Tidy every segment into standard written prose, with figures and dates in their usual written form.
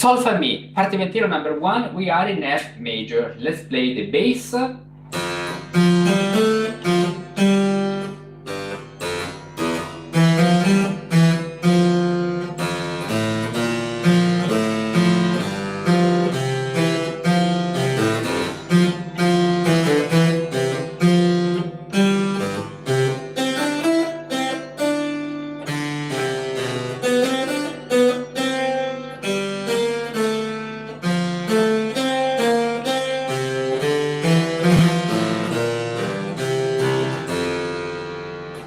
Sol-fa-me, Partimentino number 1, we are in F major. Let's play the bass.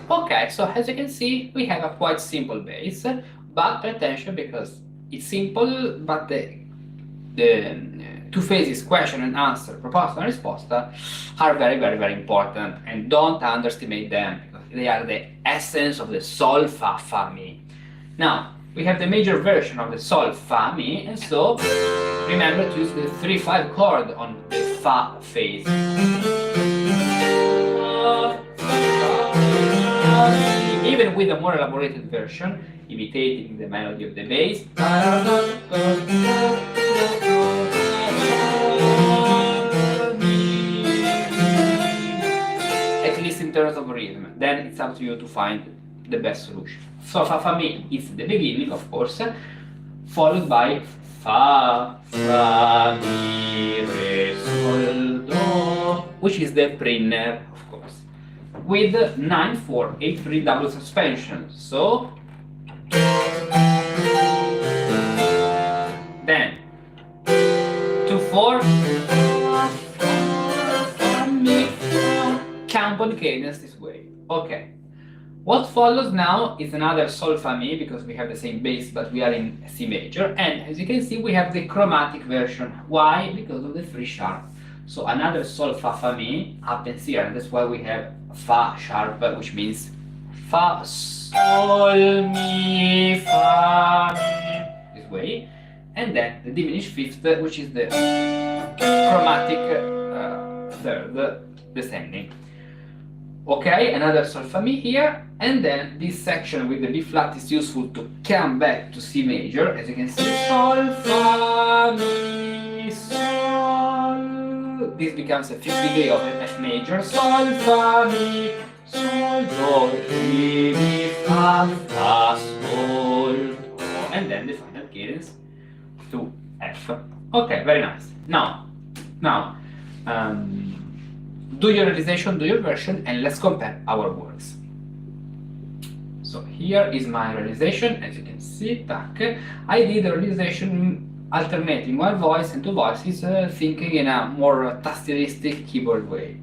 Okay, so as you can see, we have a quite simple bass, but pay attention because it's simple, but the two phases, question and answer, proposta and risposta, are very important, and don't underestimate them because they are the essence of the Sol-fa-me. Now, we have the major version of the Sol-fa-me, and so remember to use the 3-5 chord on the Fa phase. Even with a more elaborated version, imitating the melody of the bass, at least in terms of rhythm. Then it's up to you to find the best solution. So Fa-fa-me is the beginning, of course, followed by Fa, Fa, Mi, Re, Sol, Do, which is the prinner, of course, with 9-4-8-3 double suspension. So then 2-4, compound cadence this way. Okay. What follows now is another Sol-fa-me because we have the same bass but we are in C major, and as you can see we have the chromatic version. Why? Because of the 3 sharp. So another Sol-fa-me happens here, and that's why we have Fa sharp, which means Fa, Sol, Mi, Fa, Mi, this way, and then the diminished fifth, which is the chromatic third descending. Okay, another Sol-fa-me here, and then this section with the B flat is useful to come back to C major, as you can see, Sol, Fa, Mi, Sol. This becomes a 5th degree of F major, Sol, Fa, Mi, Sol, Do, Re, Mi, Fa, Fa, Sol, Do, and then the final cadence to F. Okay, very nice. Now, do your realization, do your version, and let's compare our works. So here is my realization, as you can see, tac. I did a realization alternating one voice and 2 voices, thinking in a more tastylistic keyboard way.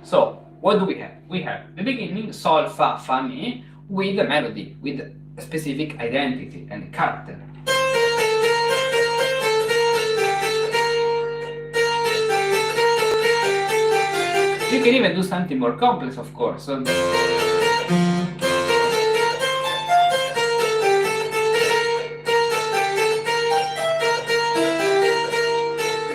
So, what do we have? We have the beginning, Sol, Fa, Fa-me, with a melody, with a specific identity and character. You can even do something more complex, of course.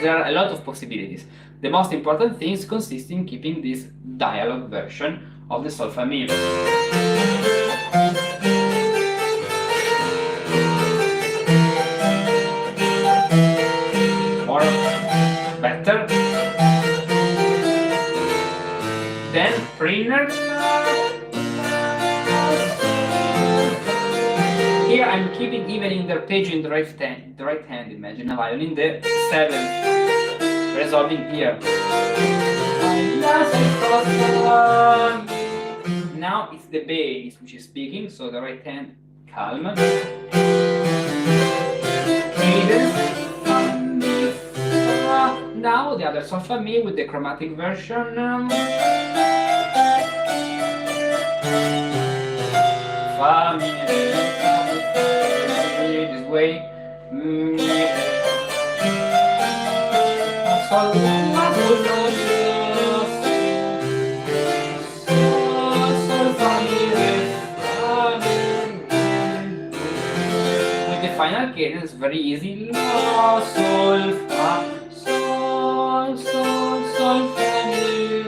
There are a lot of possibilities. The most important things consist in keeping this dialogue version of the Sol-fa-me. Or better, Springer. Here I'm keeping even in the arpeggio in the right hand, imagine a violin, the 7th, resolving here. Now it's the bass which is speaking, so the right hand calm. Now the other sol-fa-me with the chromatic version. Fa-me, this way. Sol, la, sol, with the final cadence, very easy. La, sol, fa, sol, sol, sol, fa, mi,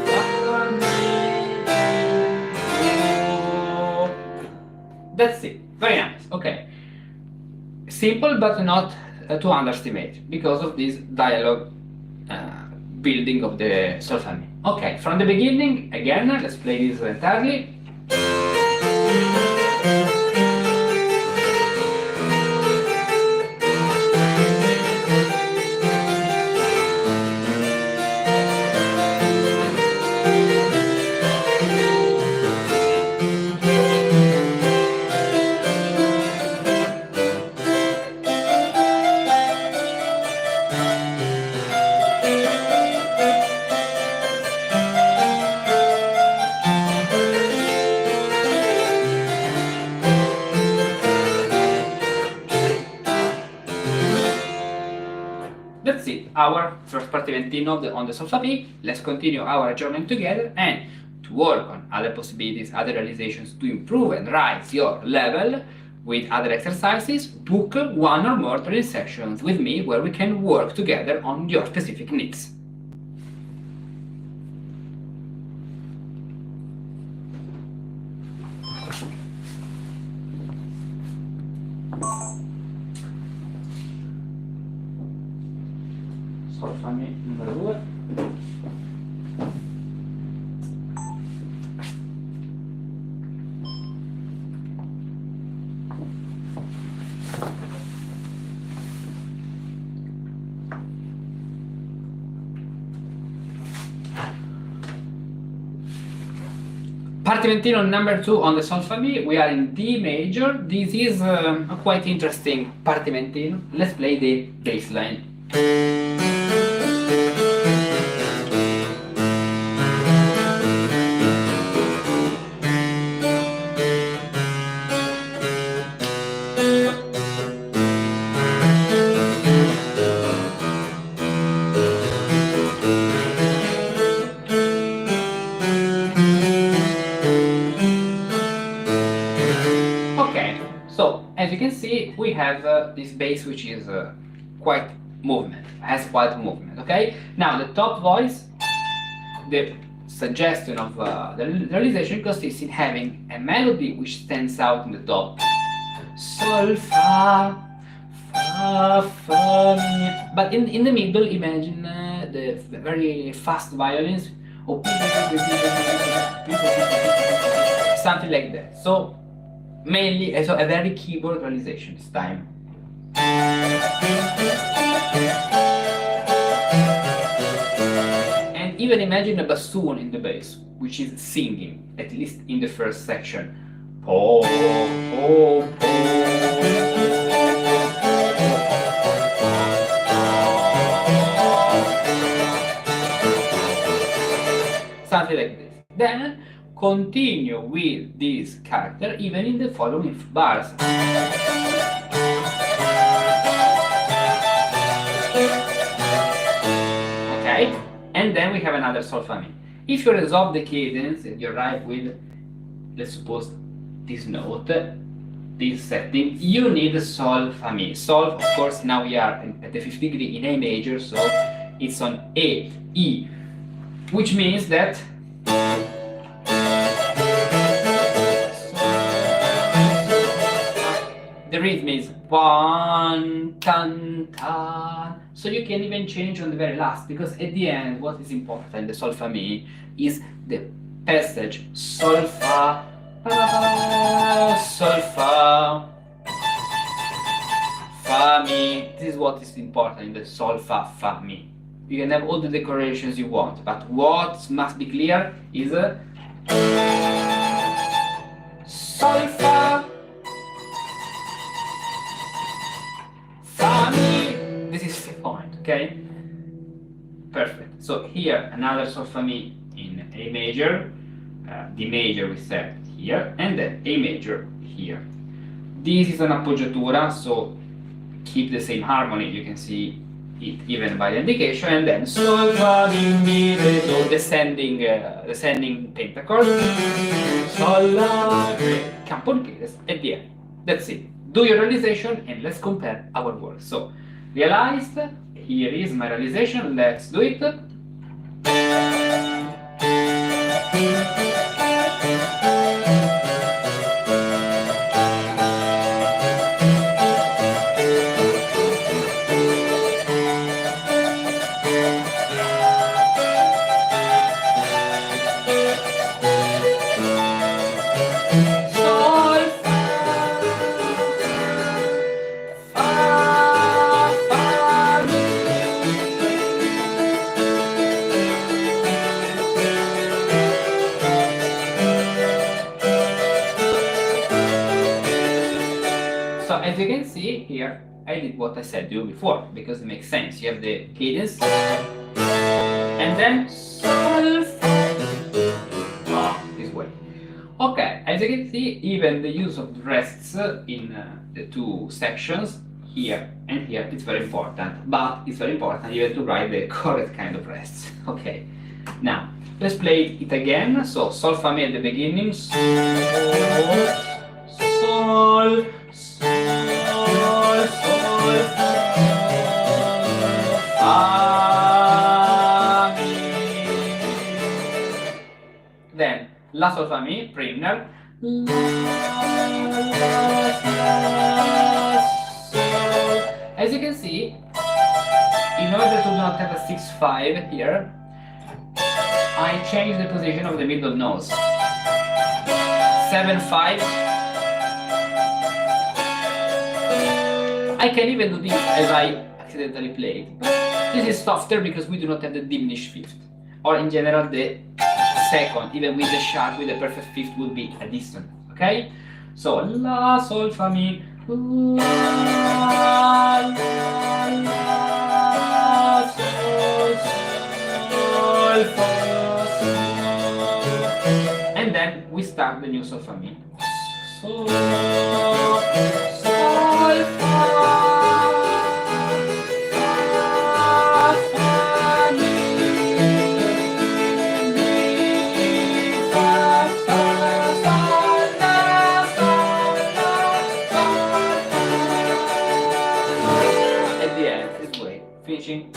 fa, mi, do. That's it. Very nice. Okay. Simple, but not to underestimate because of this dialogue building of the sol-fa-me. Okay, from the beginning again, let's play this entirely. That's it, our first Partimentino on the sol-fa-me. Let's continue our journey together, and to work on other possibilities, other realizations, to improve and rise your level with other exercises, book one or more training sessions with me where we can work together on your specific needs. Sol-fa-me numero 2. Partimentino number 2 on the sol-fa-me. We are in D major. This is a quite interesting Partimentino. Let's play the bass line. So, as you can see, we have this bass which is quite movement, has quite movement, okay? Now, the top voice, the suggestion of the realization consists in having a melody which stands out in the top. Sol, fa, fa, fa, mi. But in the middle, imagine the very fast violins, something like that. So, mainly a very keyboard realization this time. And even imagine a bassoon in the bass, which is singing, at least in the first section. Po, po, po. Something like this. Then continue with this character even in the following bars. Okay, and then we have another sol-fa-me. If you resolve the cadence and you arrive with, let's suppose, this note, this setting, you need sol-fa-me. Sol, of course, now we are at the 5th degree in A major, so it's on A, E, which means that the rhythm is 1, tan, tan, So you can even change on the very last, because at the end, what is important in the Sol-fa-me is the passage Sol-fa, Sol-fa, Fa-me. This is what is important in the Sol-fa-me. You can have all the decorations you want, but what must be clear is Sol-fa, Fa-me. This is the point, okay? Perfect. So here another Sol-fa-me in A major, D major we set here, and then A major here. This is an appoggiatura, so keep the same harmony. You can see it even by the indication, and then Sol, Fa, Mi, Re, Do, descending pentachord, Sol, La, Re, campanile at the end. That's it. Do your realization and let's compare our work. So, realized, here is my realization, let's do it. So as you can see here, I did what I said to you before, because it makes sense. You have the cadence, and then Sol, this way. Okay, as you can see, even the use of the rests in the two sections, here and here, it's very important. But it's very important even to write the correct kind of rests. Okay, now let's play it again. So Sol-fa-me at the beginning, Sol, Sol, then La-sol-fa-me, primer. As you can see, in order to not have a 6-5 here, I change the position of the middle notes. 7-5. I can even do this as I accidentally played. This is softer because we do not have the diminished fifth. Or in general, the second, even with the sharp, with the perfect fifth, would be a dissonance. Okay? So La, Sol, Fa, Mi, La, La, Sol, Sol, Fa, Sol. And then we start the new Sol-fa-me. Sol, Sol, Fa, finishing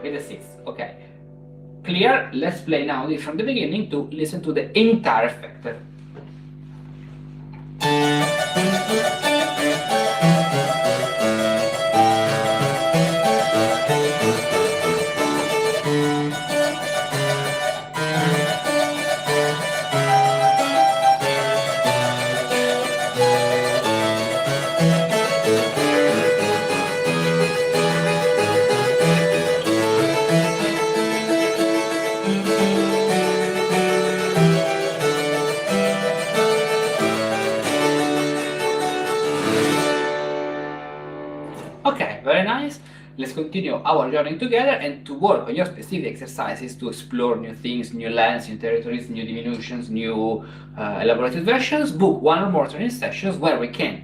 with the sixth. Okay, clear? Let's play now this from the beginning to listen to the entire effect. Okay, very nice. Let's continue our journey together and to work on your specific exercises to explore new things, new lands, new territories, new diminutions, new elaborated versions. Book one or more training sessions where we can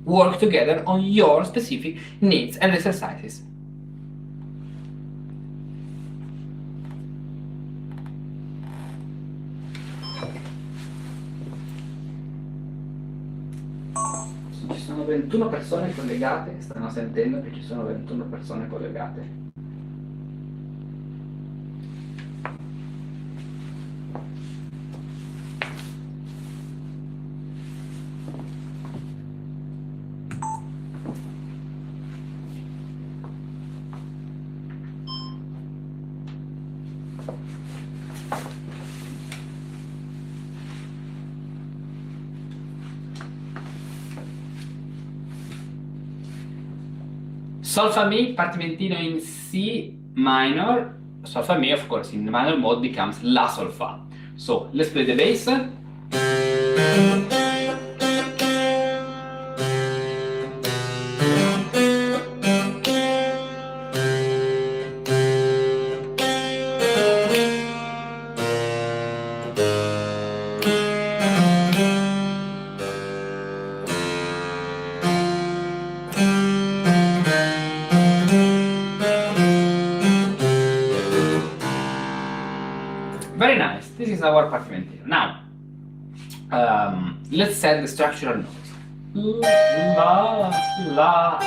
work together on your specific needs and exercises. Ci sono 21 persone collegate, stanno sentendo che ci sono 21 persone collegate. Sol-fa-me, partimentino in C minor. Sol-fa-me, of course, in the minor mode becomes La-sol-fa. So let's play the bass. Very nice. This is our Partimentino. Now, let's set the structural notes. La, la,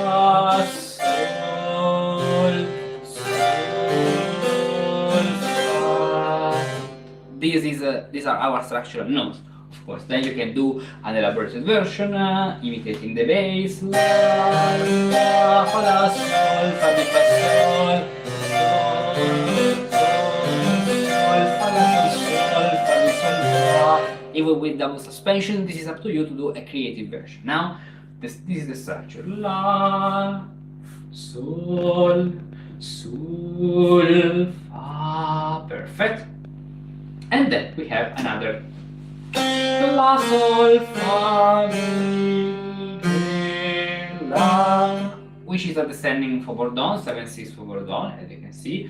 la, sol, fa. These are our structural notes. Of course, then you can do an elaborated version, imitating the bass. La, la, fa, la, sol, fa, mi, fa, sol, sol, fa, la, sol, fa, mi, sol, fa. Even with double suspension, this is up to you to do a creative version. Now, this is the structure. La, sol, sol, fa. Perfect. And then we have another La-sol-fa-me, la, which is a descending four-bourdon, 7/6 four-bourdon, as you can see.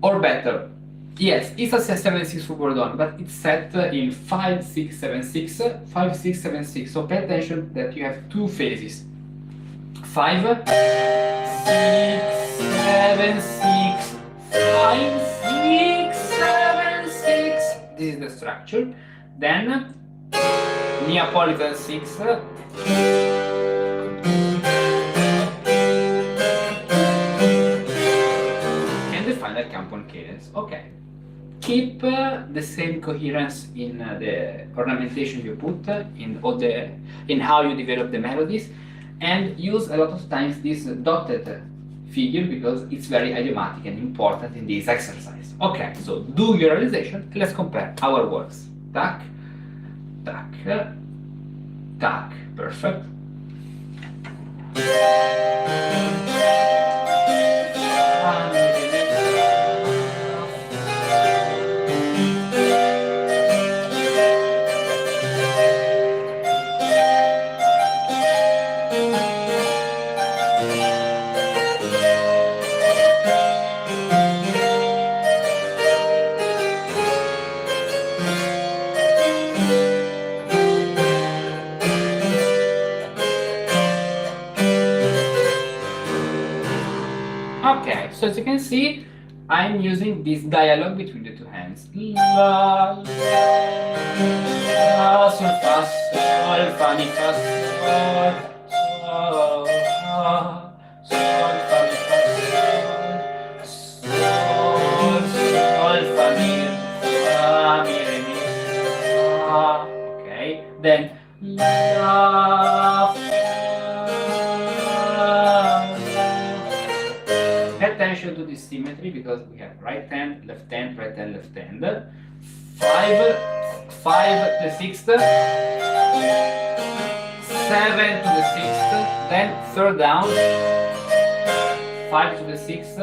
Or better, yes, it's a 7/6 four-bourdon, but it's set in 5/6/7/6, 5/6/7/6. So pay attention that you have two phases. 5, 6, 7, 6, 5, 6, 7, 6. This is the structure. Then Neapolitan 6, and the final counterpoint cadence. Okay, keep the same coherence in the ornamentation you put in how you develop the melodies, and use a lot of times this dotted figure because it's very idiomatic and important in this exercise. Okay, so do your realization. Let's compare our works. Tac, tac, tac, perfect. Okay, so as you can see, I'm using this dialogue between the two hands. La, la, sol, fa, sol, fa, mi, fa, sol, sol, sol, fa, mi, fa, sol, sol, fa, mi, re, mi, fa. Okay, then la, attention to this symmetry because we have right hand, left hand, right hand, left hand. 5, 5 to the 6th, 7 to the 6th, then third down, 5 to the 6th,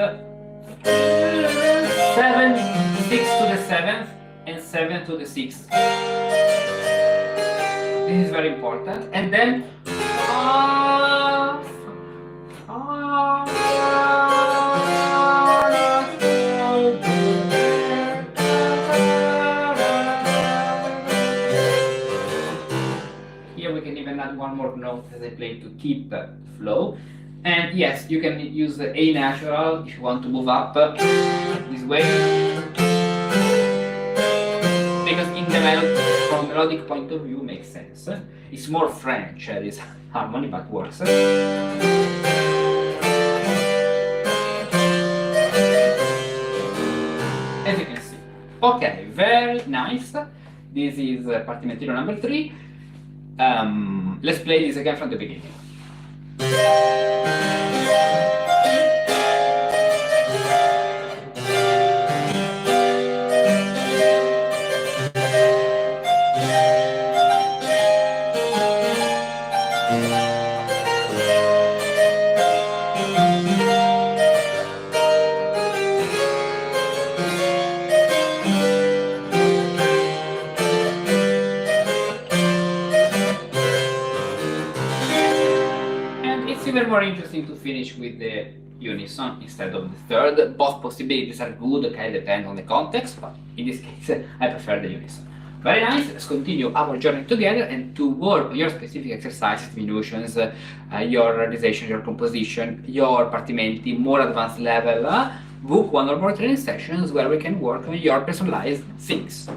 7, 6 to the 7th, and 7 to the 6th. This is very important. And then we can even add one more note as I play to keep flow. And yes, you can use the A natural if you want to move up this way. Because in the from a melodic point of view makes sense. It's more French, this harmony, but works. As you can see. Okay, very nice. This is Partimentino number 3. Let's play this again from the beginning. it's even more interesting to finish with the unison instead of the third. Both possibilities are good, okay, depend on the context, but in this case I prefer the unison. Very nice, let's continue our journey together and to work on your specific exercises, diminutions, your realization, your composition, your partimenti, more advanced level. Book one or more training sessions where we can work on your personalized things.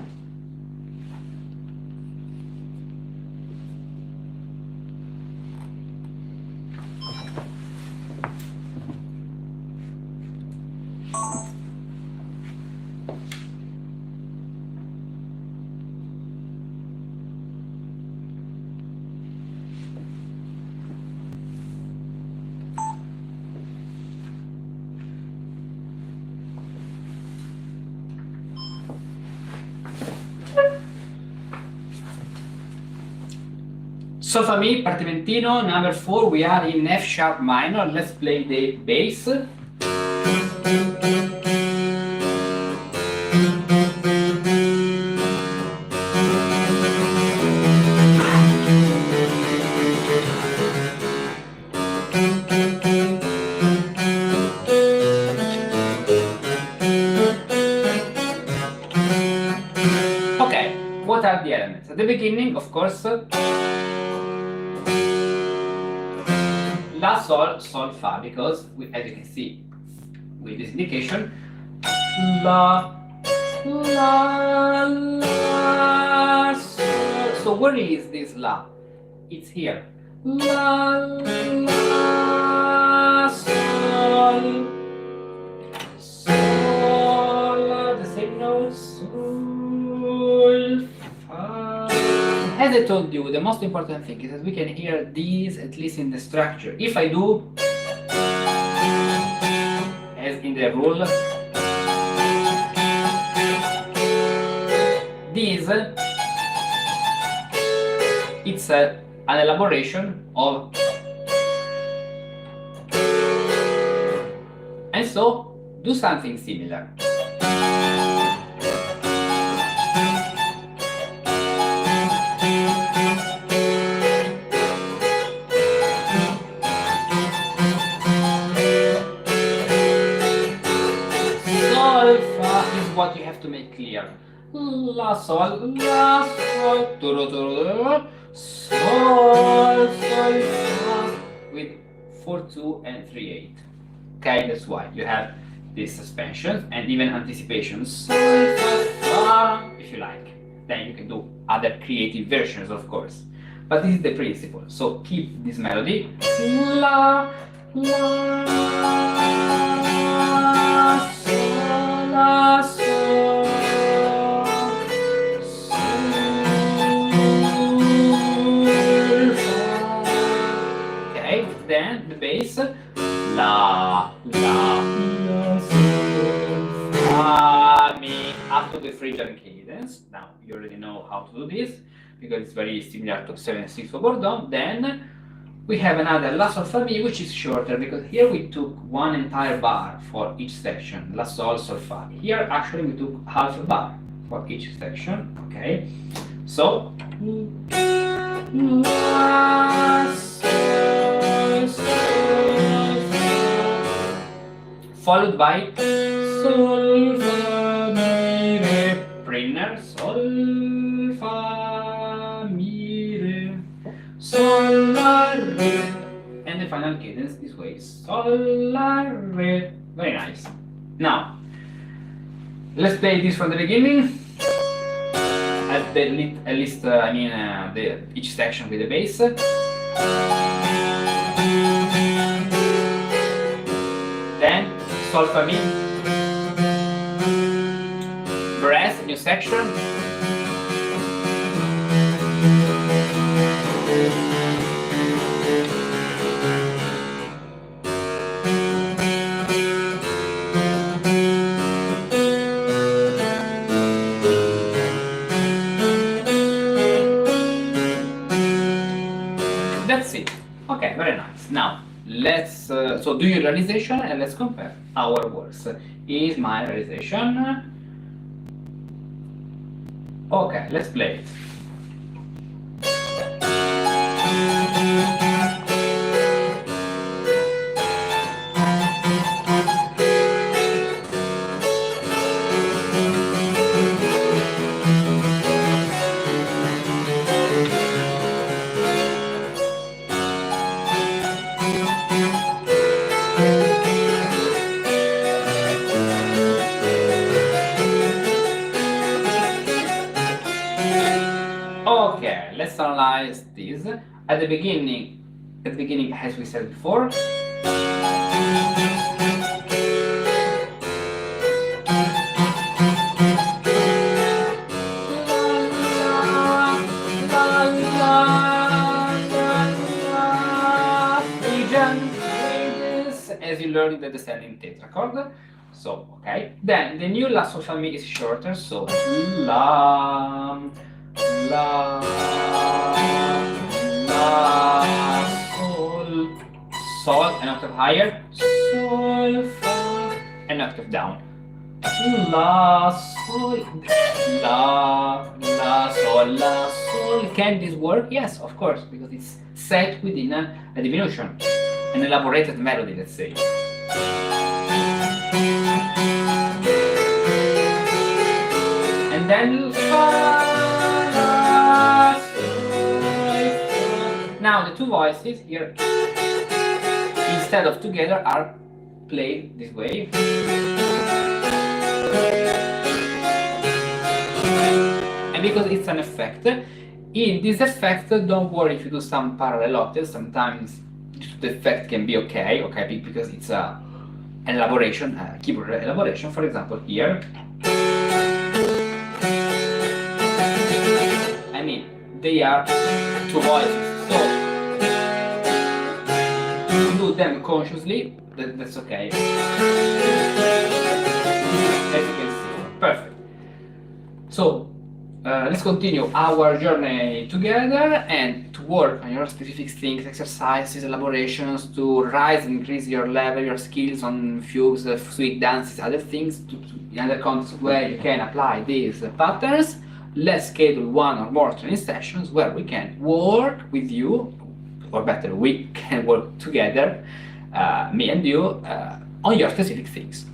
Sol-fa-me, Partimentino, number 4, we are in F sharp minor. Let's play the bass. Okay, what are the elements? At the beginning, of course, La, Sol, Sol, Fa, because as you can see with this indication, La, La, La, Sol. So where is this La? It's here. La, La, Sol, Sol, the same note, Sol, Fa. As I told you, the most important thing is that we can hear these at least in the structure. If I do, as in the rule, this, it's an elaboration of, and so do something similar. What you have to make clear. La, Sol, La, Sol, Sol, Sol, Fa, with 4-2 and 3-8. Okay, that's why you have these suspensions and even anticipations. Sol, Fa, Fa, if you like. Then you can do other creative versions, of course. But this is the principle. So keep this melody. La, La, Sol, La, Sol. Then the bass, La, La, Sol-fa-me, up to the Phrygian cadence. Now you already know how to do this because it's very similar to 7-6 for Bourdon. Then we have another La Sol-fa-me, which is shorter because here we took one entire bar for each section. La, Sol, Sol-fa. Here actually we took half a bar for each section. Okay, so La, followed by Sol, Fa, Mi, Re, Prinner, Sol, Fa, Mi, Re, Sol, La, Re, and the final cadence this way, Sol, La, Re. Very nice. Now, let's play this from the beginning. At least, each section with the bass. Then Sol-fa-me, brass, new section. That's it. Okay, very nice. Now let's so do your realization and let's compare our works. Is my realization? Okay, let's play it. exercise this. At the beginning, as we said before, as you learned the descending tetrachord. So, okay. Then the new La-sol-fa-me is shorter, so La, La, La, Sol, Sol, an octave higher, Sol, Fa, an octave down. La, Sol, La, Sol, La, Sol. Can this work? Yes, of course, because it's set within a diminution, an elaborated melody, let's say. And then now the two voices here, instead of together, are played this way. And because it's an effect, in this effect, don't worry if you do some parallel octaves. Sometimes the effect can be okay, because it's an elaboration, keyboard elaboration. For example, here, I mean, they are two voices, so to do them consciously, that's okay. As you can see, perfect. So let's continue our journey together, and to work on your specific things, exercises, elaborations, to rise and increase your level, your skills on fugues, suite dances, other things, in other contexts where you can apply these patterns. Let's schedule one or more training sessions where we can work with you, or better, we can work together, me and you, on your specific things.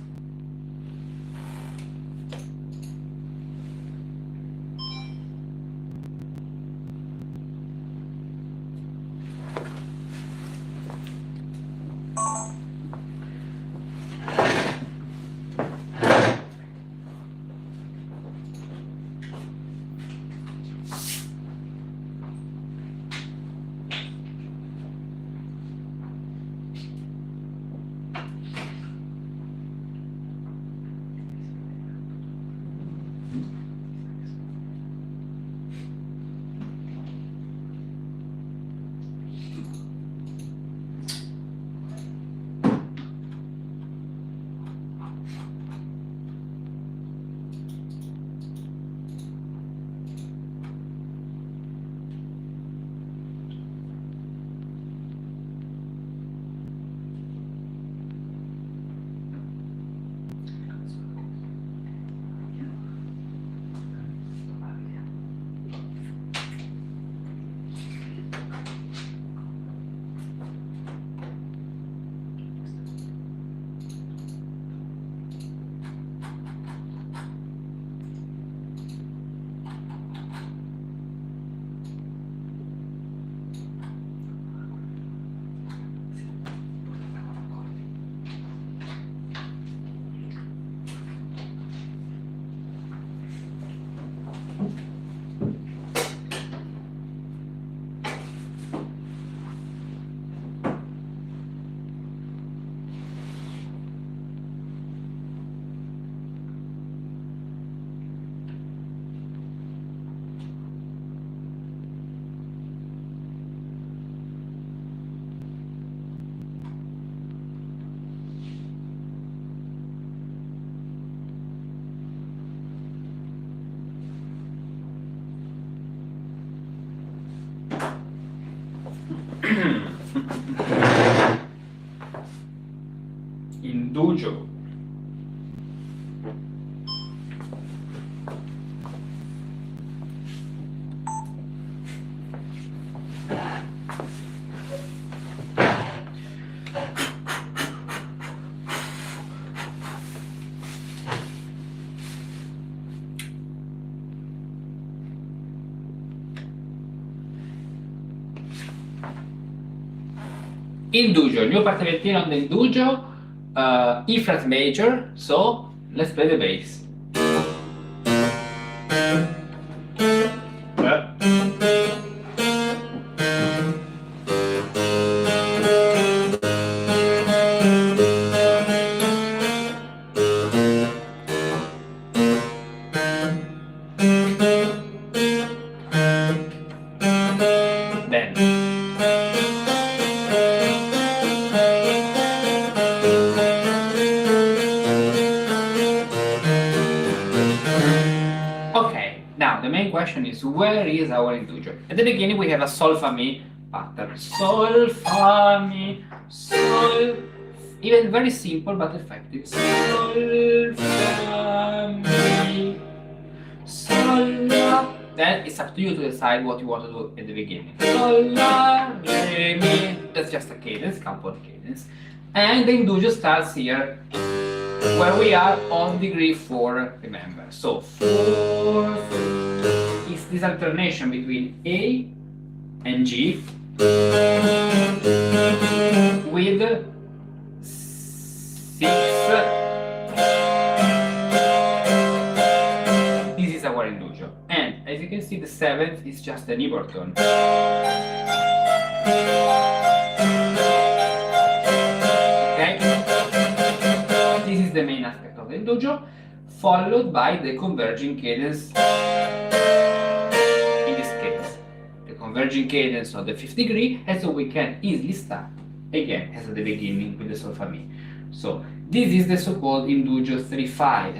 Indugio. Indugio, new Partimentini on the Indugio, E flat major, so let's play the bass. question is, where is our indugio? At the beginning we have a sol-fa-me pattern. Sol-fa-me, sol, even very simple but effective. Sol-fa-me, sol-la. Then it's up to you to decide what you want to do at the beginning. Sol-la, re, mi. That's just a cadence, compound cadence. And the indugio starts here, where we are on degree 4, remember. So 4, is this alternation between A and G with 6. This is our indugio. And as you can see, the 7th is just an Iberton. The main aspect of the indugio, followed by the converging cadence. In this case, the converging cadence of the 5th degree, and so we can easily start again as at the beginning with the sol-fa-me. So this is the so-called indugio 3-5,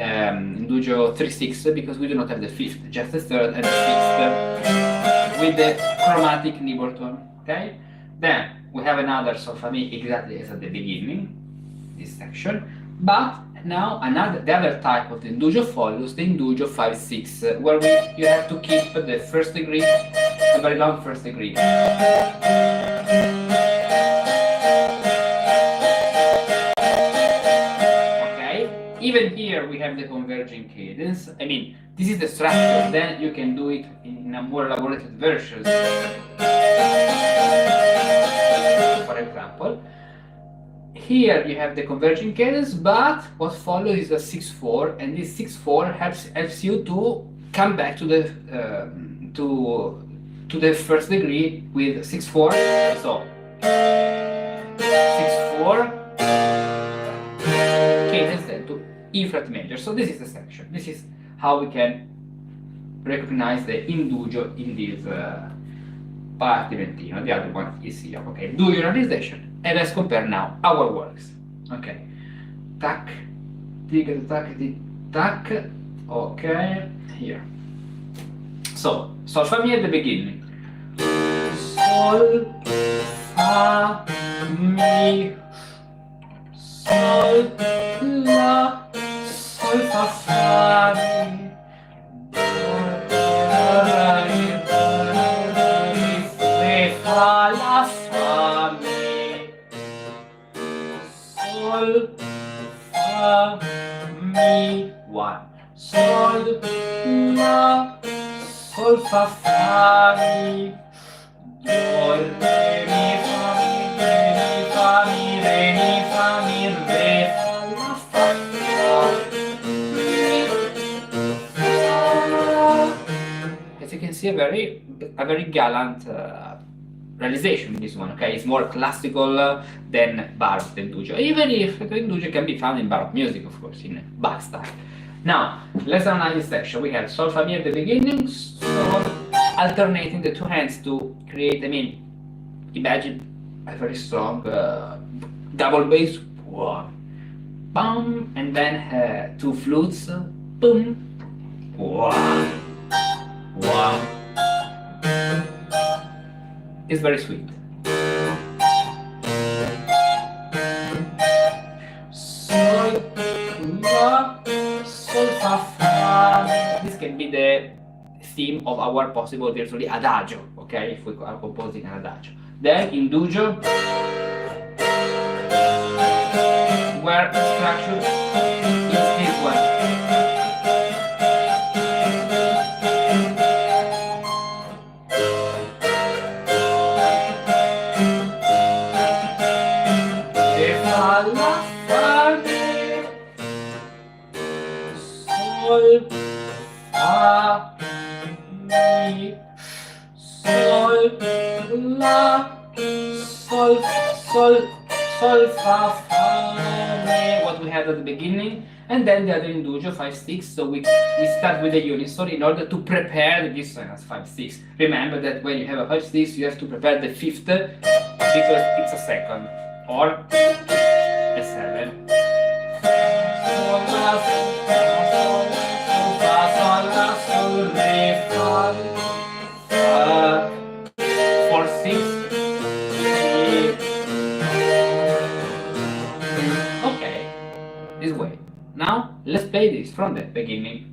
indugio 3-6, because we do not have the 5th, just the 3rd and the 6th with the chromatic Niberton. Okay, then we have another sol-fa-me exactly as at the beginning, this section. But now the other type of the indugio follows, the indugio 5-6, where you have to keep the 1st degree, the very long 1st degree. Okay, even here we have the converging cadence. I mean, this is the structure, then you can do it in a more elaborated version. For example, here you have the converging cadence, but what follows is a 6-4, and this 6-4 helps you to come back to the to the 1st degree with 6-4. So 6-4 cadence then to E flat major. So this is the section. This is how we can recognize the indugio in this Partimentino. The other one is here. Okay, do your analyzation. And let's compare now our works. Okay, tac, tic, tac, tic, tac. Okay, here. So, sol-fa-me at the beginning. Sol, fa, mi, sol, la, sol, fa, fa, mi. Fa, la, fa, mi. Sol, fa, mi, 1. Sol, la, sol, fa, fa, mi. Do, re, mi, fa, mi, re, mi, fa, mi, re, mi, fa, mi, re, fa, la, fa, fa. As you can see, a very gallant realization in this one. Okay, it's more classical than Baroque indugio, even if the indugio can be found in Baroque music, of course, in Bach style. Now, let's analyze this section. We have sol-fa-me at the beginning, so alternating the two hands to create, I mean, imagine a very strong double bass, 1, bum, and then 2 flutes, boom, 1, 1. It's very sweet. Sol, la, sol, fa, fa. This can be the theme of our possible virtually adagio, okay, if we are composing an adagio. Then indugio, where the structure is this one. Sol, fa, mi, sol, la, sol, sol, sol, fa, fa, mi, what we had at the beginning, and then the other indugio 5-6. So we start with the unison in order to prepare the dissonance 5-6. Remember that when you have a 5-6, you have to prepare the 5th because it's a second, or a 7. Sol, la, sol, fa, sol, la, sol, re, fa, Now let's play this from the beginning.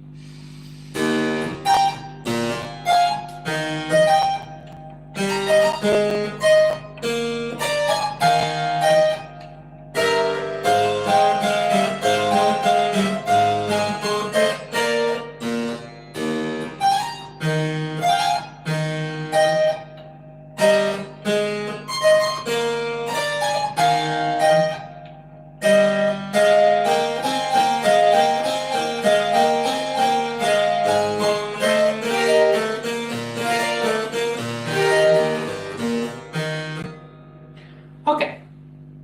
Okay,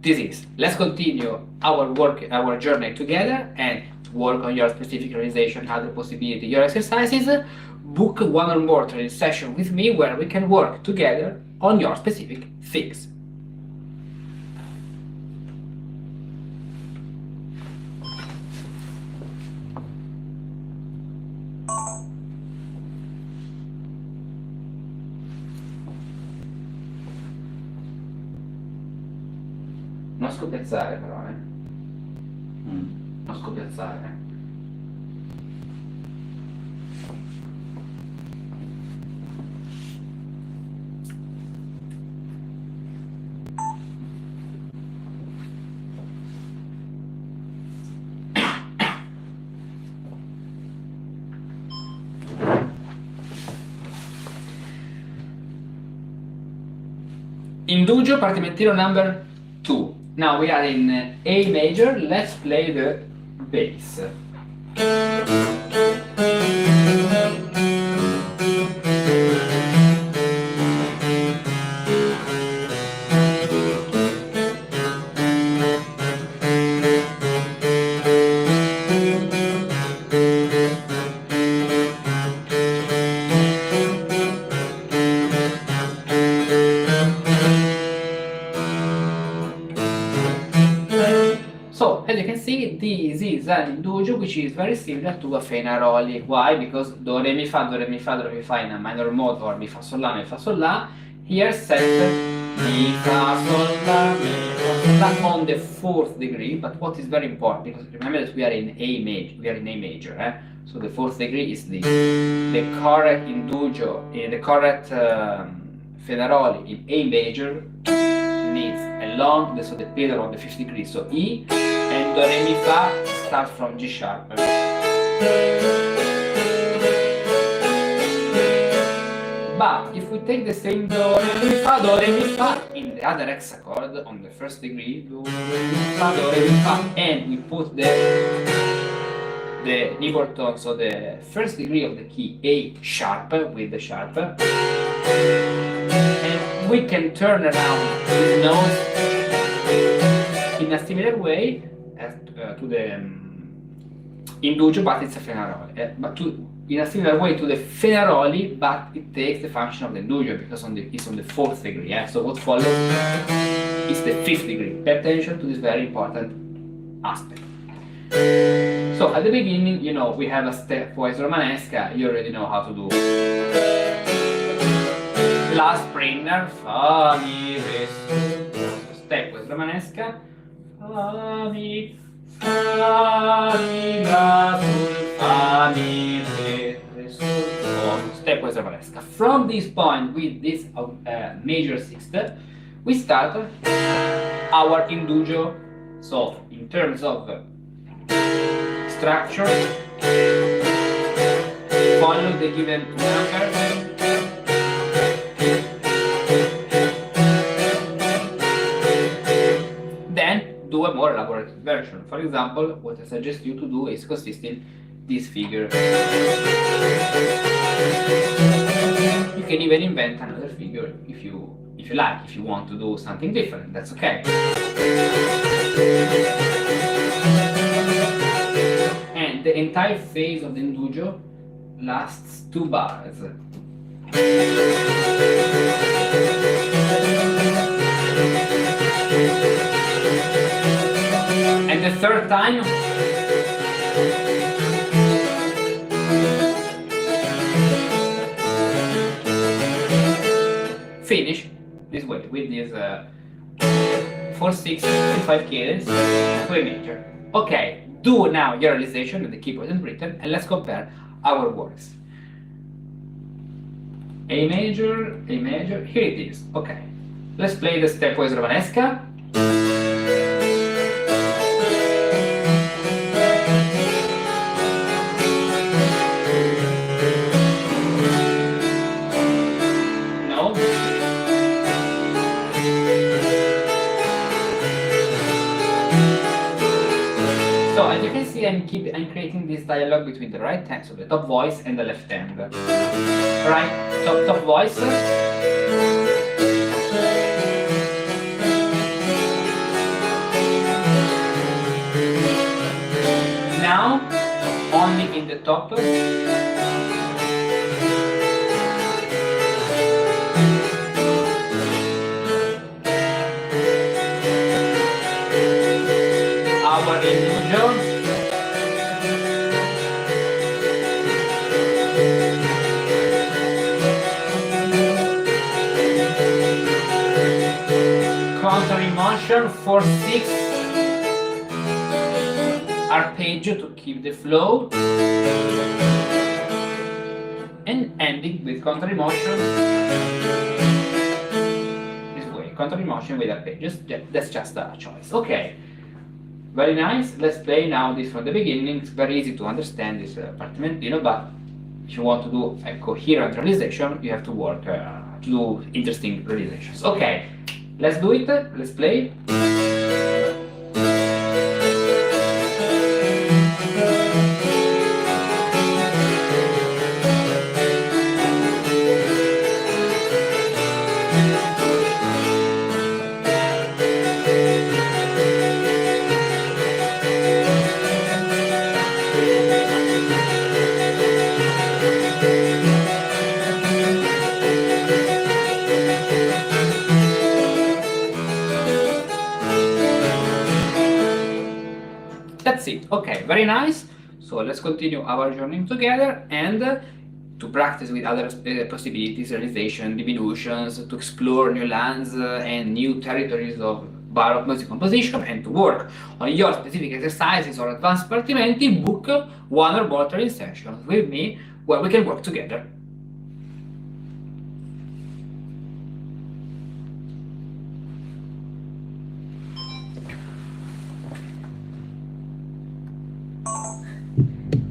this is. Let's continue our journey together and work on your specific realization, other possibility, your exercises. Book one or more training session with me where we can work together on your specific things. Non scoppiazzare però, Non scoppiazzare. Indugio Partimentino number 2. Now we are in A major, let's play the bass. So, as you can see, this is an indugio which is very similar to a Fenaroli. Why? Because do, re, mi, fa, do, re, mi, fa, do, re, mi, fa in a minor mode, or mi, fa, sol, la, mi, fa, sol, la. Here set mi, fa, sol, la, mi, fa, sol, la on the fourth degree. But what is very important, because remember that we are in A major, So the fourth degree is this. The correct indugio, the correct Fenaroli in A major needs along so the pedal on the fifth degree, so E, and do, re, mi, fa starts from G sharp. But if we take the same do, re, mi, fa in the other hexachord on the first degree, do, re, mi, fa, and we put the neighbor tone, so the first degree of the key A sharp with the sharp, and we can turn around this note in a similar way as to the indugio, but it's a Fenaroli. But in a similar way to the Fenaroli, but it takes the function of the indugio because it's on the fourth degree. So what follows is the fifth degree. Pay attention to this very important aspect. So at the beginning, we have a stepwise Romanesca. You already know how to do. La springer, fa, mi, re, sol. Stepwise Romanesca. Fa, mi, la, sol, fa, mi, re, sol. Stepwise Romanesca. From this point, with this major sixth, we start our indugio. So in terms of structure, follow the given number. Then do a more elaborate version. For example, what I suggest you to do is consisting this figure. You can even invent another figure if you like, if you want to do something different, that's okay. And the entire phase of the indugio lasts 2 bars. And the third time, finish this way with this 4/6 5 cadence, 3 major. Okay, do now your realization with the keyboard and written, and let's compare our works. A major, here it is. Okay, let's play the step poesia romanesca. No. So as you can see, I'm creating this dialogue between the right hand, so the top voice, and the left hand. Right, top voice. Now, only in the top. Our illusion. Counter emotion for 6 arpeggio to keep the flow, and ending with counter emotion this way. Counter emotion with arpeggios. That's just a choice. Okay, very nice. Let's play now this from the beginning. It's very easy to understand this partimentino, but if you want to do a coherent realization, you have to work to do interesting realizations. Okay, let's do it. Let's play. That's it. Okay, very nice. So let's continue our journey together, and to practice with other possibilities, realization, diminutions, to explore new lands and new territories of Baroque music composition, and to work on your specific exercises or advanced partimenti, book one or more training sessions with me where we can work together.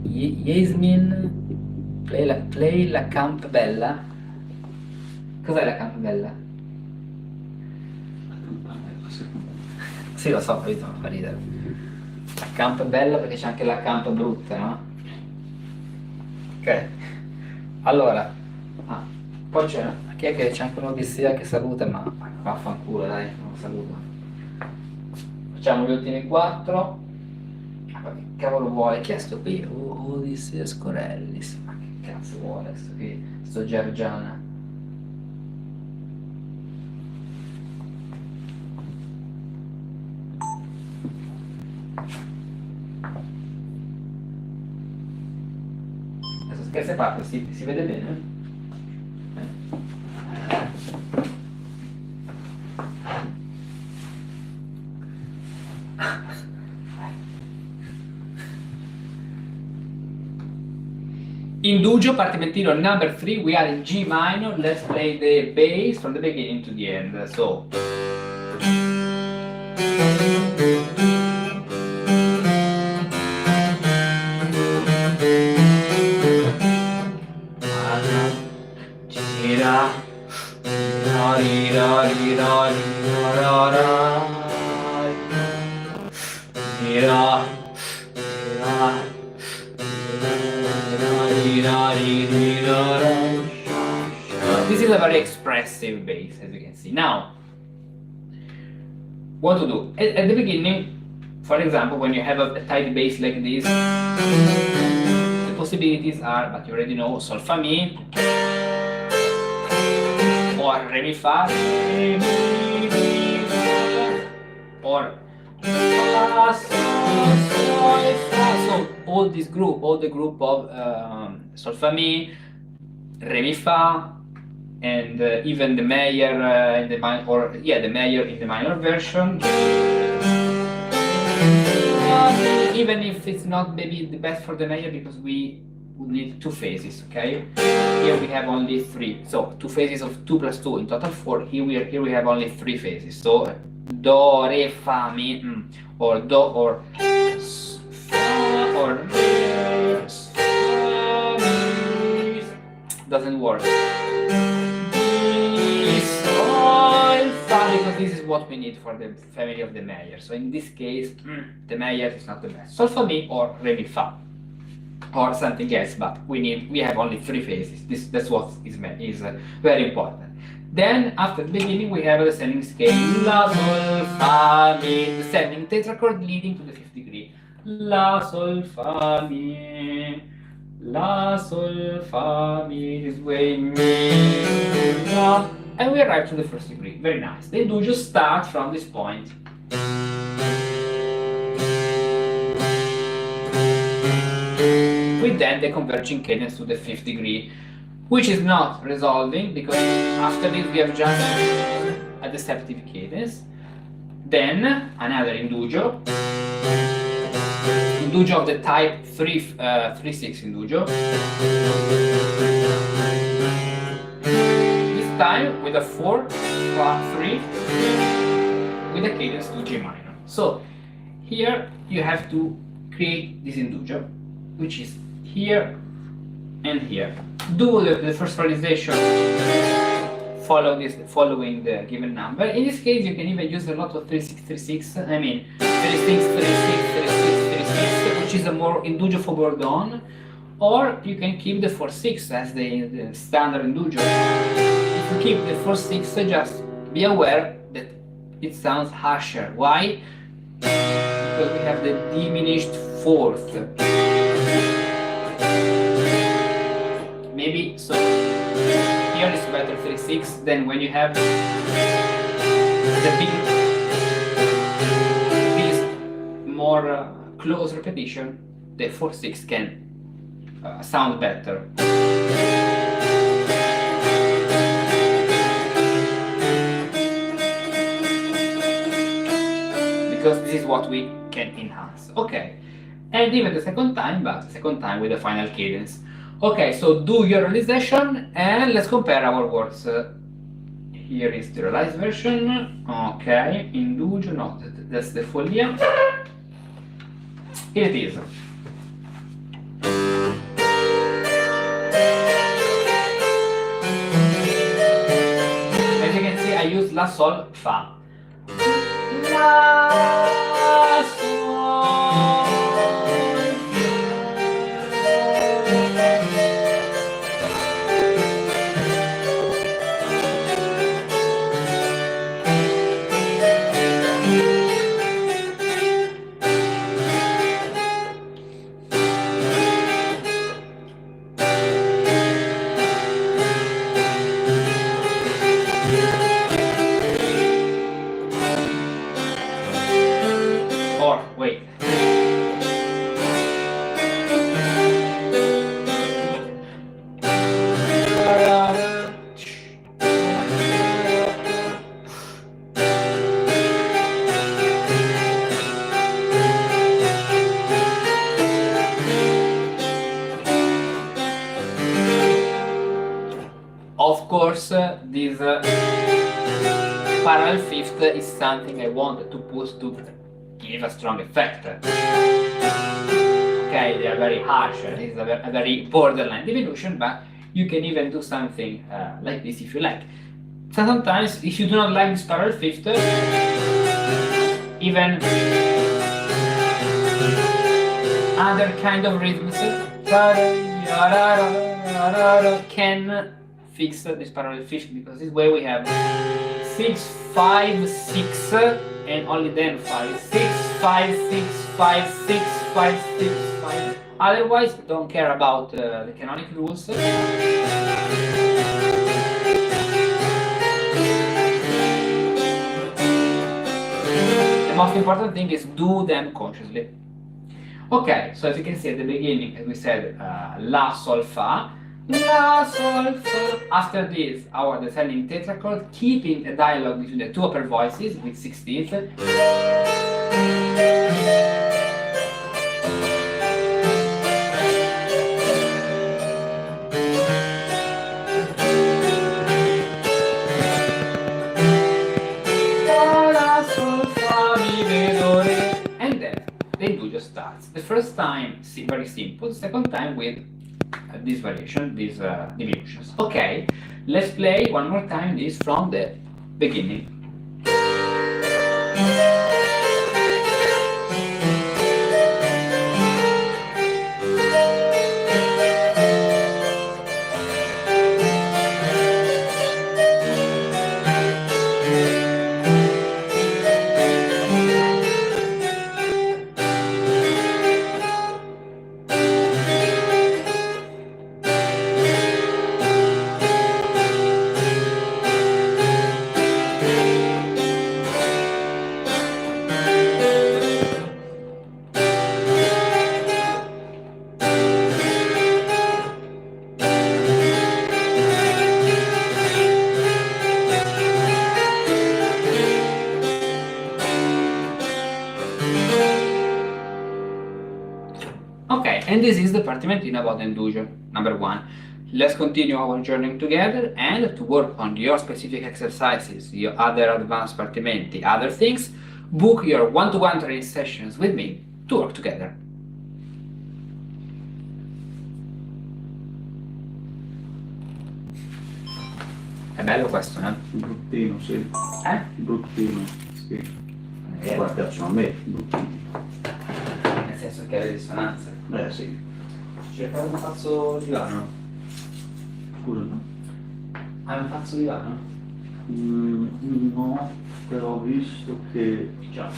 Yasmin, play la camp bella. Cos'è la camp bella? Sì, lo so, capito, fa ridere. La camp bella perché c'è anche la camp brutta, no? Ok. Allora, poi c'è, chi è che c'è anche un'Odissea che saluta, ma vaffanculo, dai, non saluto. Facciamo gli ultimi 4. Ma che cavolo vuole? Chi è sto qui? Odissea Scorellis. Ma che cazzo vuole sto qui? Sto Giargiana. Adesso scherzi a parte, si vede bene? Indugio, Partimentino number 3, we are in G minor. Let's play the bass from the beginning to the end. So, this is a very expressive bass, as you can see. Now, what to do? At the beginning, for example, when you have a tight bass like this, the possibilities are, but you already know, Sol-fa-me, or Re-mi-fa, or so all this group, all the group of Sol-fa-me, Re-mi-fa, and even the major in the minor version. mi, even if it's not maybe the best for the major because we would need two phases, okay? Here we have only three, so two phases of 2 plus 2, in total 4. Here we have only three phases, so do, re, fa, mi, or do, or fa, or re, fa, mi. Doesn't work. Sol, fa, because this is what we need for the family of the major. So in this case, the major is not the best. Sol, fa, mi, or re, mi, fa, or something else. But we have only three phases. That's what is very important. Then after the beginning we have a descending scale. La, sol, fa, mi, descending tetrachord leading to the fifth degree. La, sol, fa, mi. La, sol, fa, mi, this way, mi, la, and we arrive to the first degree. Very nice. They do just start from this point. With then the converging cadence to the fifth degree, which is not resolving because after this we have just a deceptive cadence. Then another indugio. Indugio of the type 3/6 indugio. This time with a 4/3 with a cadence to G minor. So here you have to create this indugio, which is here and here. Do the first realization following the given number. In this case you can even use a lot of 3636. I mean 36, 36, 36, 36, which is a more indugio for Bourdon, or you can keep the 4/6 as the standard indugio. If you keep the 4/6, just be aware that it sounds harsher. Why? Because we have the diminished fourth. Maybe so. Here is better 3/6 than when you have the biggest, more close repetition. The 4/6 can sound better. Because this is what we can enhance. Okay, and even the second time, but the second time with the final cadence. Okay, so do your realization and let's compare our works. Here is the realized version. Okay, indugio, no, that's the follia. Here it is. As you can see, I use La, Sol, Fa. La, Sol. Or, wait. Of course, this parallel fifth is something I wanted to put to give a strong effect. Okay, they are very harsh, it's a very borderline diminution, but you can even do something like this if you like. Sometimes, if you do not like this parallel fifth, even other kind of rhythms can fix this parallel fifth, because this way we have 6, 5, 6, and only then 5, 6, 5, 6, 5, 6, 5, 6, 5. Otherwise, don't care about the canonic rules. The most important thing is do them consciously. Okay, so as you can see at the beginning, as we said, La, Sol, Fa. La, Sol, Fa. After this, our descending tetrachord, keeping a dialogue between the two upper voices with 16th. parts. The first time very simple, the second time with this variation, these diminutions. Okay, let's play one more time this from the beginning. Okay, and this is the Partimentino about Indugio, number 1. Let's continue our journey together, and to work on your specific exercises, your other advanced Partimenti, other things, book your one-to-one training sessions with me to work together. È bello questo, eh? Bruttino, sì. Eh? Bruttino, sì. Guarda, piacciono a me, bruttini. Nel senso che ha le risonanze. Sì. C'è proprio un pazzo divano? Scusa, no? Hai un pazzo divano? No, però ho visto che... Già.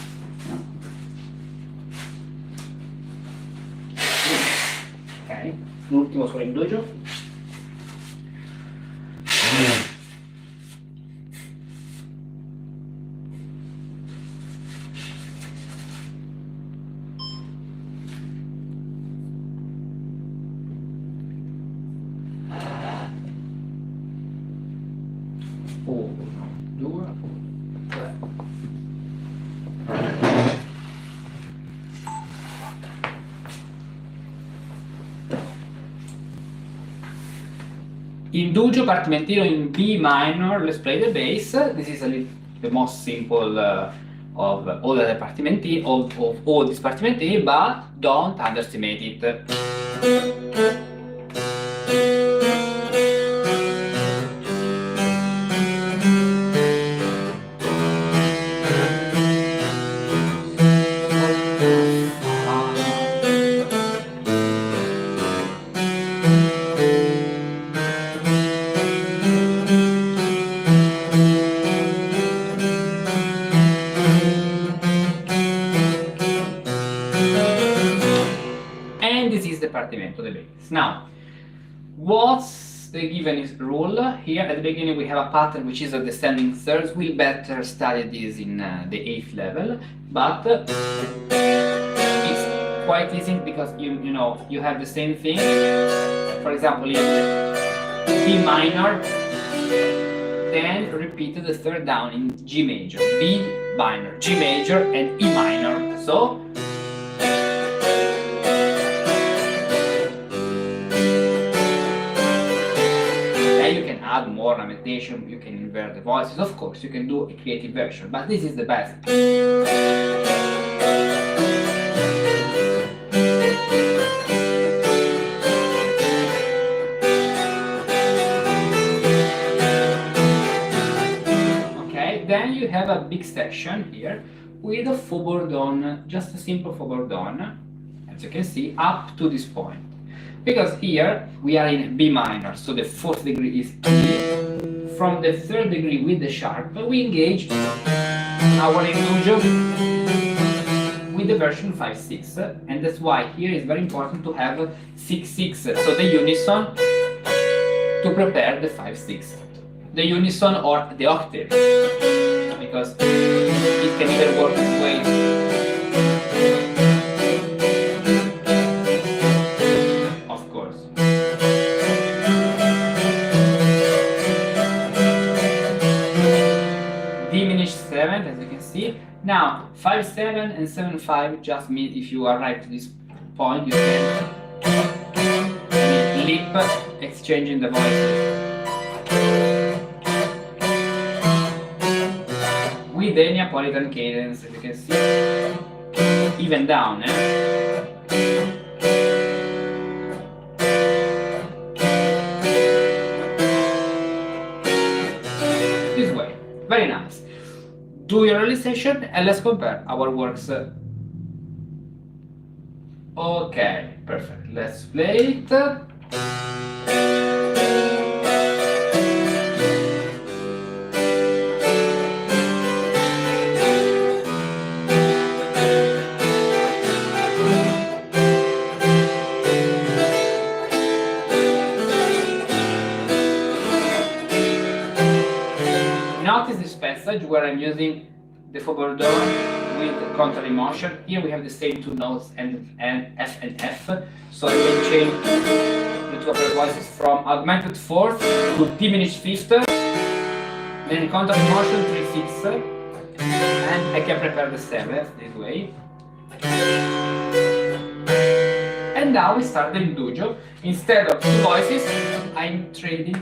Ok, l'ultimo solo indugio. Indugio Partimentino in B minor. Let's play the bass. This is the most simple of all the Partimentini, of all these Partimentini, but don't underestimate it. And this is the Partimento, the bass. Now, what's the given rule? Here at the beginning we have a pattern which is a descending thirds. We'll better study this in the 8th level, but it's quite easy because you know you have the same thing. For example, in B minor, then repeat the third down in G major, B minor, G major, and E minor. So. You can add more lamentation, you can invert the voices, of course, you can do a creative version, but this is the best. Okay, then you have a big section here with a faux bourdon, just a simple faux bourdon, as you can see, up to this point. Because here we are in B minor, so the 4th degree is E. From the 3rd degree with the sharp, we engage our indugio with the version 5/6, and that's why here is very important to have 6/6, so the unison to prepare the 5/6, the unison or the octave, because it can either work this way. As you can see. Now 5/7 and 7/5 just mean if you arrive to this point you can lip exchanging the voices with the Neapolitan cadence, as you can see, even down. session and let's compare our works. Okay, perfect. Let's play it. Notice this passage where I'm using the fugue with counter emotion. Here we have the same two notes and F and F, so I can change the two upper voices from augmented fourth to diminished fifth, then counter emotion 3/6, and I can prepare the seventh this way. And now we start the indugio. Instead of two voices, I'm trading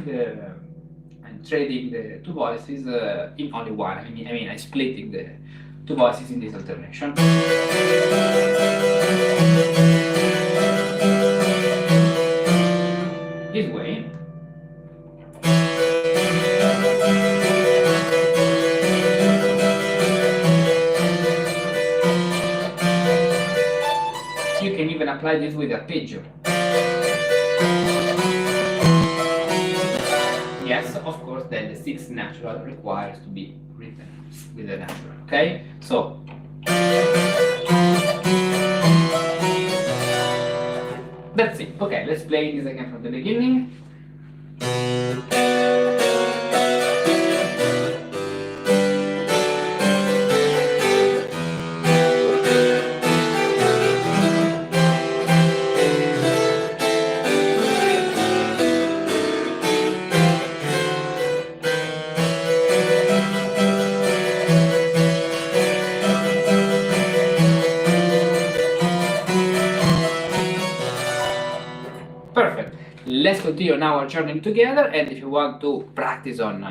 the two voices in only one. I mean, I'm splitting the two voices in this alternation. This way. You can even apply this with arpeggio. Yes, of course, then the sixth natural requires to be written with the natural, okay? So, that's it. Okay, let's play this again from the beginning. Perfect. Let's continue now our journey together, and if you want to practice on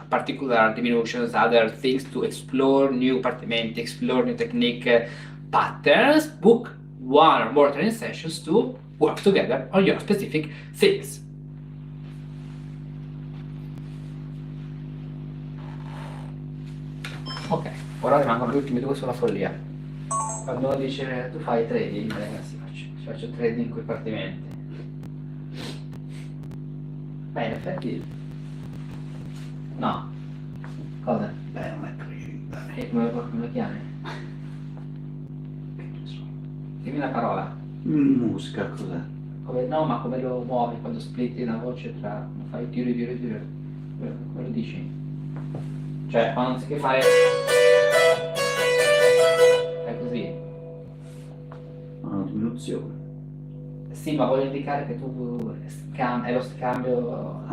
particular diminutions, other things to explore new partimenti, explore new technique patterns, book one or more training sessions to work together on your specific things. Ok, ora rimangono gli ultimi due sulla follia. Quando uno dice tu fai trading, ragazzi, faccio trading con i partimenti. Beh, in effetti... No. Cosa? Beh, non è trading. Come lo chiami? Dimmi una parola. Musica, cos'è? No, ma come lo muovi quando splitti una voce tra... fai tiri. Come lo dici? Cioè, quando anziché fare... è così. Una diminuzione. Sì, ma voglio indicare che tu è lo scambio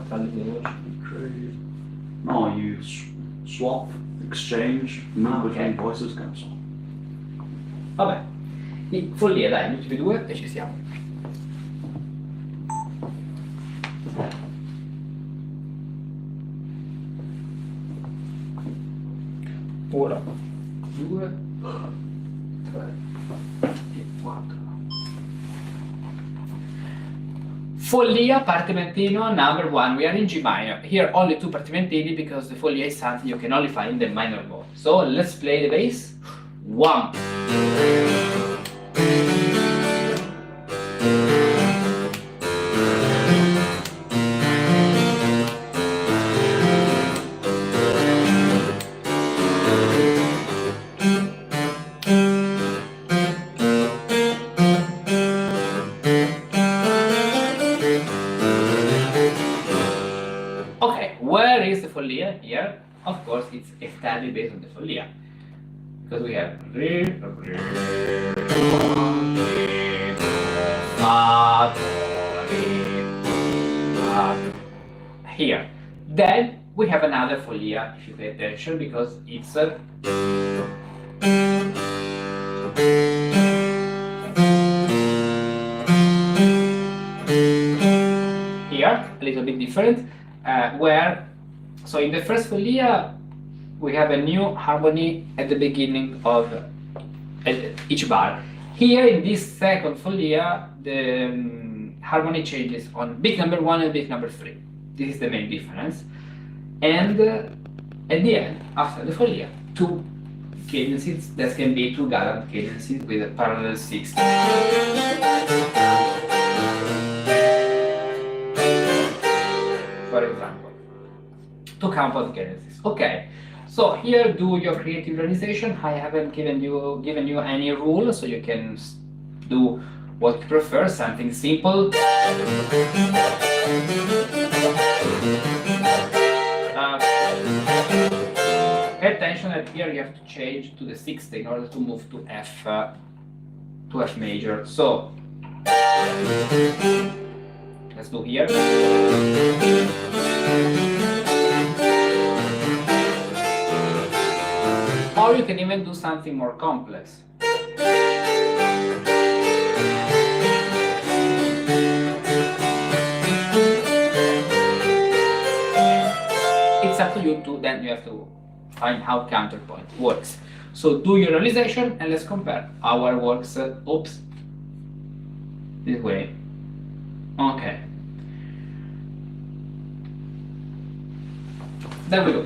tra le due voci. No, you swap, exchange, move between ok. voices, kind of song. Vabbè, follia dai, gli ultimi due e ci siamo. Uno, due, tre e quattro. Follia Partimentino number 1. We are in G minor. Here only two Partimentini because the follia is something you can only find in the minor mode. So let's play the bass. 1. Okay, where is the follia here? Of course, it's entirely based on the follia. Because we have re, fa, here. Then we have another follia, if you pay attention, because it's here, a little bit different, so in the first follia we have a new harmony at the beginning of each bar. Here in this second follia, the harmony changes on beat number 1 and beat number 3. This is the main difference. And at the end, after the follia, two cadences that can be two gallant cadences with a parallel 60. For example, two compound cadences. Okay, so here do your creative realization. I haven't given you any rule, so you can do what you prefer, something simple. Pay attention that here you have to change to the 60 in order to move to F major. So let's do here. Or you can even do something more complex. It's up to you too, then you have to find how counterpoint works. So do your realization and let's compare our works. Oops. This way. Okay. There we go.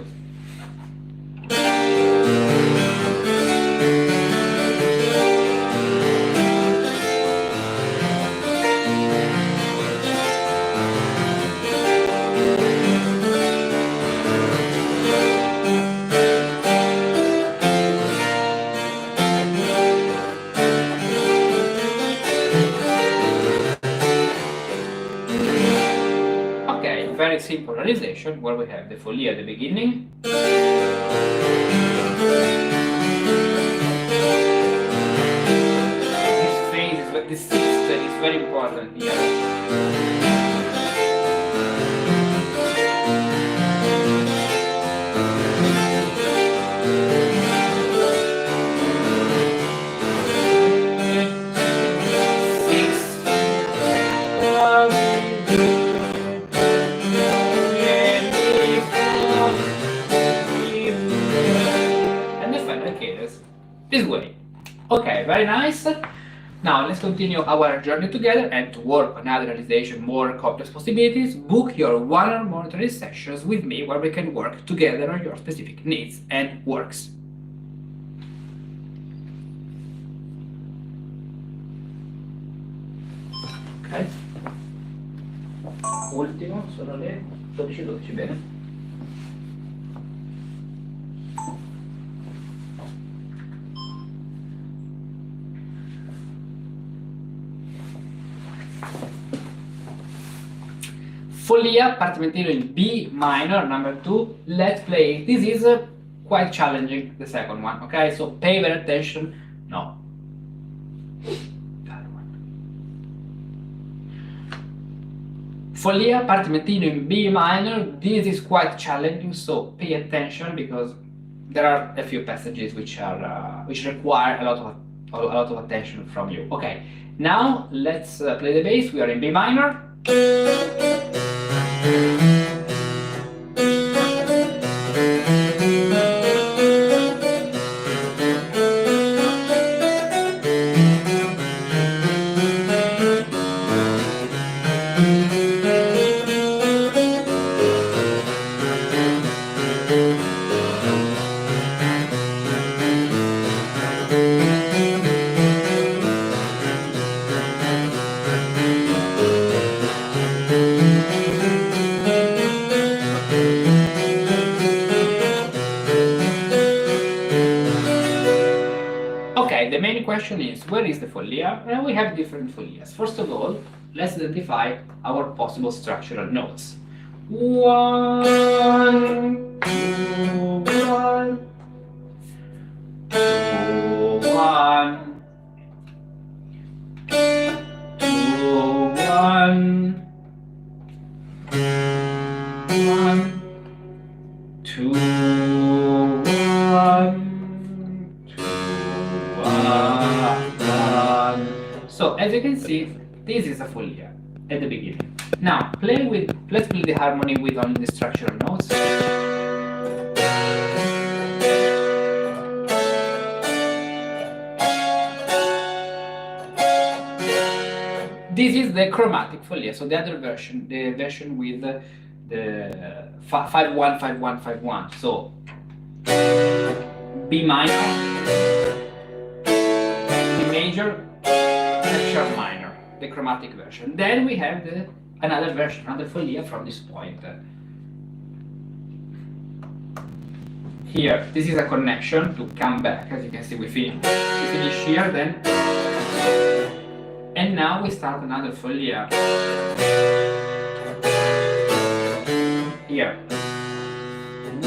Very simple realization where we have the follia at the beginning. This phase, this sixth is very important here. This way. Okay, very nice. Now let's continue our journey together, and to work on other realization, more complex possibilities, book your one or more training sessions with me where we can work together on your specific needs and works. Ok. Ultimo, sono le 12:12, bene? Follia, Partimentino in B minor, number 2. Let's play it. This is quite challenging, the second one, okay? So pay very attention. No. Follia, Partimentino in B minor. This is quite challenging, so pay attention because there are a few passages which require a lot of attention from you. Okay, now let's play the bass. We are in B minor. The main question is, where is the follia? And we have different folias. First of all, let's identify our possible structural notes. 1, 2, 1, 2, 1, 2, 1, 1, 2, 1. So as you can see, this is a follia at the beginning. Now let's play the harmony with only the structural notes. This is the chromatic follia, so the other version, the version with the 5-1, 5-1, 5-1. So B minor, D major, F sharp minor, the chromatic version. Then we have another version, another folia from this point. Here, this is a connection to come back. As you can see, we finish here, then, and now we start another folia. Here,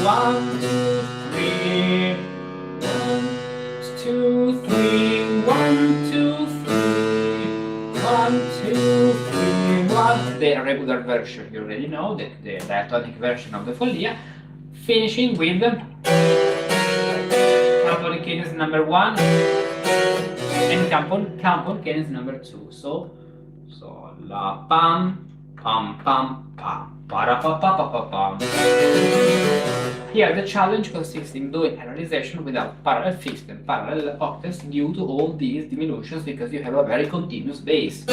1, 2, 3, 1, 2, 3, 1, 2, 3, 1, 2, 3, 1. The regular version, you already know, the diatonic version of the folia. Finishing with campon cadence number 1 and campon cadence number 2. So la pam pam pam pam para pa pa pa pa pam. Here the challenge consists in doing a realization without parallel fifths and parallel octaves due to all these diminutions, because you have a very continuous bass.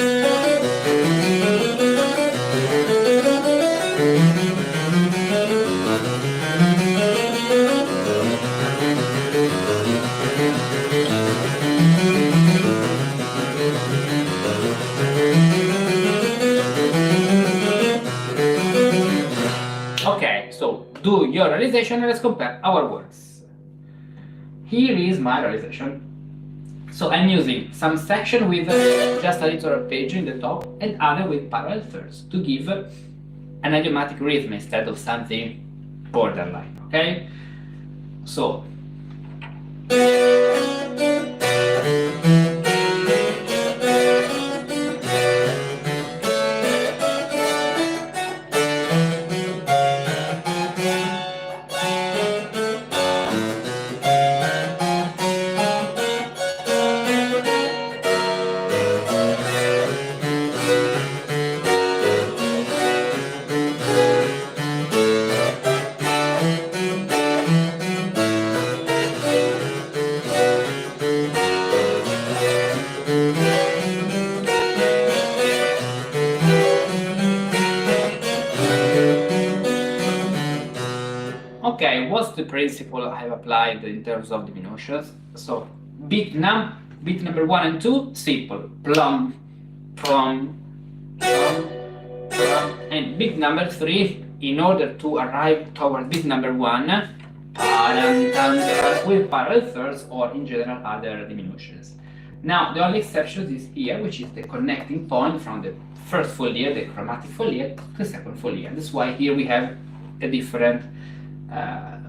Okay, so do your realization and let's compare our works. Here is my realization. So I'm using some section with just a little arpeggio in the top and other with parallel thirds to give an idiomatic rhythm instead of something borderline, okay? So okay, what's the principle I have applied in terms of diminutions? So beat number 1 and 2, simple, plum, plum, plum, plum, and beat number 3, in order to arrive toward beat number 1, with parallel thirds or in general other diminutions. Now the only exception is here, which is the connecting point from the first folia, the chromatic folia, to the second folia. That's why here we have a different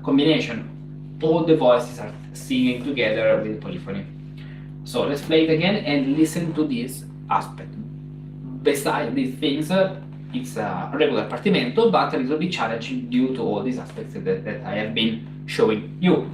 combination. All the voices are singing together with polyphony. So let's play it again and listen to this aspect. Besides these things, it's a regular partimento, but a little bit challenging due to all these aspects that I have been showing you.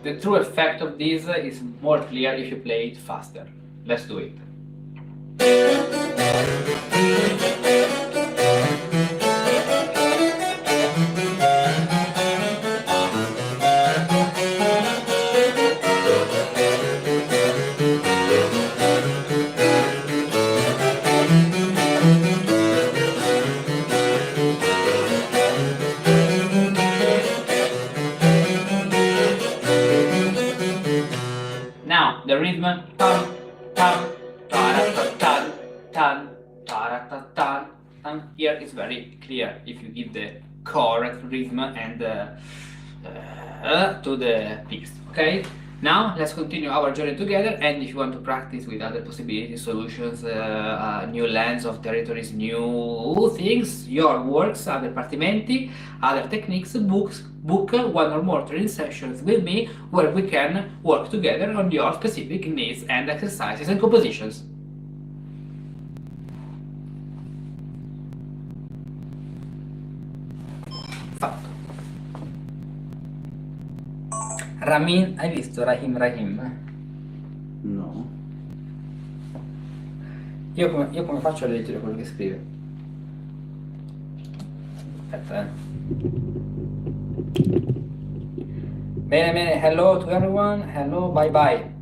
The true effect of this is more clear if you play it faster. Let's do it. Now the rhythm tam tam tan tan tan. Here is very clear if you give the correct rhythm and to the picks. Okay. Now let's continue our journey together, and if you want to practice with other possibilities, solutions, new lands of territories, new things, your works, other partimenti, other techniques, book one or more training sessions with me where we can work together on your specific needs and exercises and compositions. Ramin, hai visto Rahim Rahim? No. Io come faccio a leggere quello che scrive? Aspetta, Bene, bene, hello to everyone, hello, bye bye.